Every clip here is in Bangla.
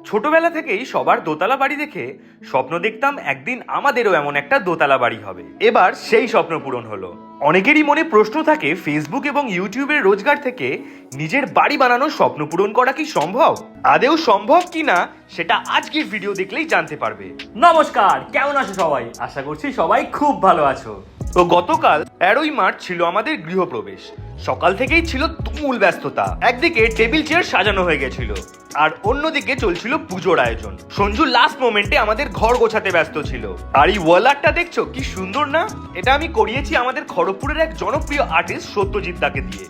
ছোটবেলা থেকেই সবার দোতলা বাড়ি দেখে স্বপ্ন দেখতাম একদিন আমাদেরও এমন একটা দোতলা বাড়ি হবে। এবার সেই স্বপ্ন পূরণ হলো। অনেকেরই মনে প্রশ্ন থাকে, ফেসবুক এবং ইউটিউবের রোজগার থেকে নিজের বাড়ি বানানোর স্বপ্ন পূরণ করা কি সম্ভব? আদেও সম্ভব কিনা সেটা আজকের ভিডিও দেখলেই জানতে পারবে। নমস্কার, কেমন আছো সবাই? আশা করছি সবাই খুব ভালো আছো। তো গতকাল ১৩ই মার্চ ছিল আমাদের গৃহপ্রবেশ। সকাল থেকেই ছিল তুমুল ব্যস্ততা। একদিকে টেবিল চেয়ার সাজানো হয়ে গেছিল, আর অন্যদিকে চলছিল পুজোর আয়োজন। সঞ্জু লাস্ট মোমেন্টে আমাদের ঘর গোছাতে ব্যস্ত ছিল। আর এই ওয়াল আর্টটা দেখছো কি সুন্দর না? এটা আমি করিয়েছি আমাদের খড়গপুরের এক জনপ্রিয় আর্টিস্ট সত্যজিৎ দাকে দিয়ে।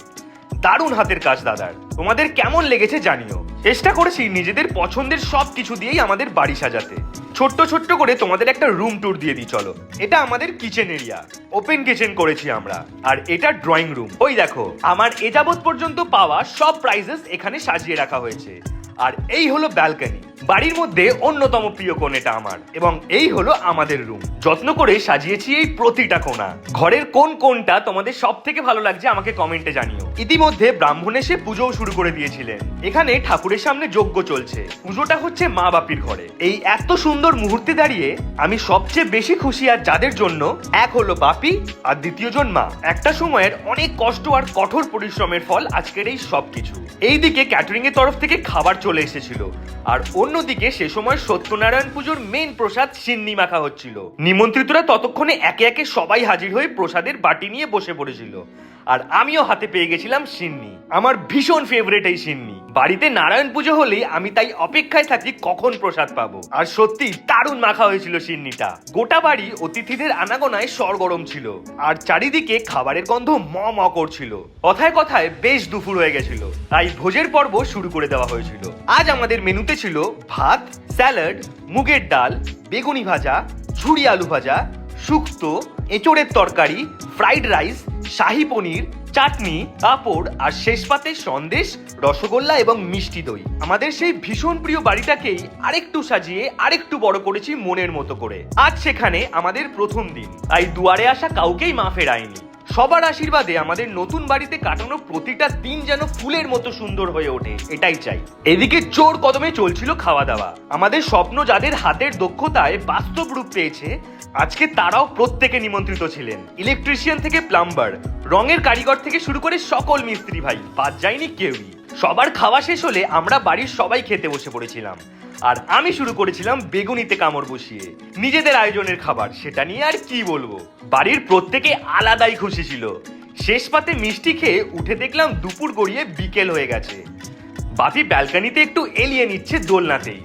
দারুণ হাতের কাজ দাদার। তোমাদের কেমন লেগেছে জানিও। চেষ্টা করেছি নিজেদের পছন্দের সব কিছু দিয়েই আমাদের বাড়ি সাজাতে। ছোট্ট ছোট্ট করে তোমাদের একটা রুম ট্যুর দিয়ে দিই চলো। এটা আমাদের কিচেন এরিয়া, ওপেন কিচেন করেছি আমরা। আর এটা ড্রয়িং রুম। ওই দেখো, আমার এ যাবৎ পর্যন্ত পাওয়া সব প্রাইজেস এখানে সাজিয়ে রাখা হয়েছে। আর এই হলো ব্যালকনি, বাড়ির মধ্যে অন্যতম প্রিয় কোণ এটা আমার। এবং এই হলো আমাদের রুম। যত্ন করে সাজিয়েছি এই প্রতিটা কোণা। ঘরের কোন কোণটা তোমাদের সব থেকে ভালো লাগছে আমাকে কমেন্টে জানিও। ইতিমধ্যে ব্রাহ্মণ এসে পুজোও শুরু করে দিয়েছিলেন। এখানে ঠাকুরের সামনে যজ্ঞ চলছে। পুজোটা হচ্ছে মা বাপির ঘরে। এই এত সুন্দর মুহূর্তে দাঁড়িয়ে আমি সবচেয়ে বেশি খুশি, আর যাদের জন্য, এক হলো বাপি আর দ্বিতীয় জন মা। একটা সময়ের অনেক কষ্ট আর কঠোর পরিশ্রমের ফল আজকের এই সবকিছু। এইদিকে ক্যাটারিং এর তরফ থেকে খাবার চলে এসেছিল, আর অন্যদিকে সে সময় সত্যনারায়ণ পুজোর মেইন প্রসাদ সিন্নি মাখা হচ্ছিল। নিমন্ত্রিতরা ততক্ষণে একে একে সবাই হাজির হয়ে প্রসাদের বাটি নিয়ে বসে পড়েছিল, আর আমিও হাতে পেয়ে গেছিলাম সিন্নি। আমার ভীষণ ফেভারিট এই সিন্নি। বাড়িতে নারায়ণ পুজো হলেই আমি তাই অপেক্ষায় থাকি কখন প্রসাদ পাবো। আর সত্যি দারুণ মাখা হয়েছিল সিন্নিটা। গোটা বাড়ি অতিথিদের আনাগোনায় সরগরম ছিল, আর চারিদিকে খাবারের গন্ধ ম ম করছিল। কথায় কথায় বেশ দুপুর হয়ে গেছিল, তাই ভোজের পর্ব শুরু করে দেওয়া হয়েছিল। আজ আমাদের মেনুতে ছিল ভাত, স্যালাড, মুগের ডাল, বেগুনি ভাজা, ঝুরি আলু ভাজা, শুক্তো, এঁচোড়ের তরকারি, ফ্রাইড রাইস, শাহী পনির, চাটনি, পাঁপড়, আর শেষ পাতে সন্দেশ, রসগোল্লা এবং মিষ্টি দই। আমাদের সেই ভীষণ প্রিয় বাড়িটাকেই আরেকটু সাজিয়ে আরেকটু বড় করেছি মনের মতো করে। আজ সেখানে আমাদের প্রথম দিন, তাই দুয়ারে আসা কাউকেই মা ফেরায়নি। সবার আশীর্বাদে আমাদের নতুন বাড়িতে কাটানো প্রতিটা দিন যেন ফুলের মতো সুন্দর হয়ে ওঠে, এটাই চাই। এদিকে জোর কদমে চলছিল খাওয়া দাওয়া। আমাদের স্বপ্ন যাদের হাতের দক্ষতায় বাস্তব রূপ পেয়েছে, আজকে তারাও প্রত্যেকে নিমন্ত্রিত ছিলেন। ইলেকট্রিশিয়ান থেকে প্লাম্বার, রঙের কারিগর থেকে শুরু করে সকল মিস্ত্রি ভাই, বাদ যায়নি কেউই। সবার খাওয়া শেষ হলে আমরা বাড়ির সবাই খেতে বসে পড়েছিলাম, আর আমি শুরু করেছিলাম বেগুনিতে কামড় বসিয়ে। নিজেদের আয়োজনের খাবার, সেটা নিয়ে আর কি বলবো। বাড়ির প্রত্যেকে আলাদাই খুশি ছিল। শেষ পাতে মিষ্টি খেয়ে উঠে দেখলাম দুপুর গড়িয়ে বিকেল হয়ে গেছে। বাপি ব্যালকনিতে একটু এলিয়ে নিচ্ছে দোলনাতেই।